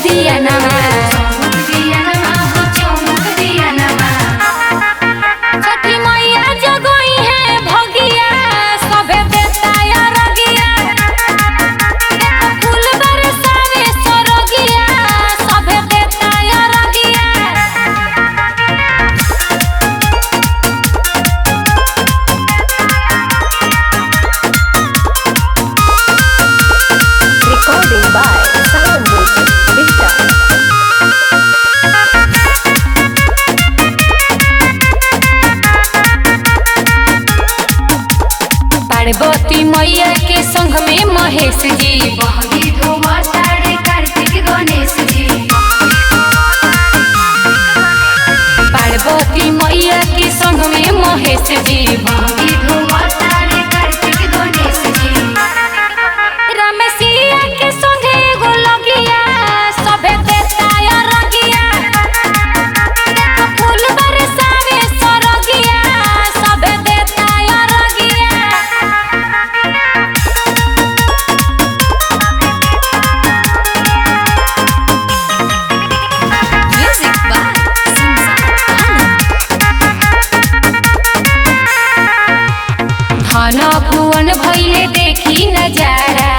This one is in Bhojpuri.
दिया नमा छठी मैया जगोई है भगिया सबे देताया रगिया देखो फूल बरसावे सरगिया सबे देताया रगिया Recording by Sound Music Vista. Parvati मैया के संग में महेश जी बहगी धुआं तारे कार्तिक गणेश जी पार्वती मैया के संग में महेश जी बहगी धुआं तारे कार्तिक गणेश जी रमेशिया के संगे एगो लगिया सबे देताया रगिया देखो फूल बरसावे सरगिया सबे देताया रगिया म्यूजिक बाय धन भुवन भइले देखी नजारा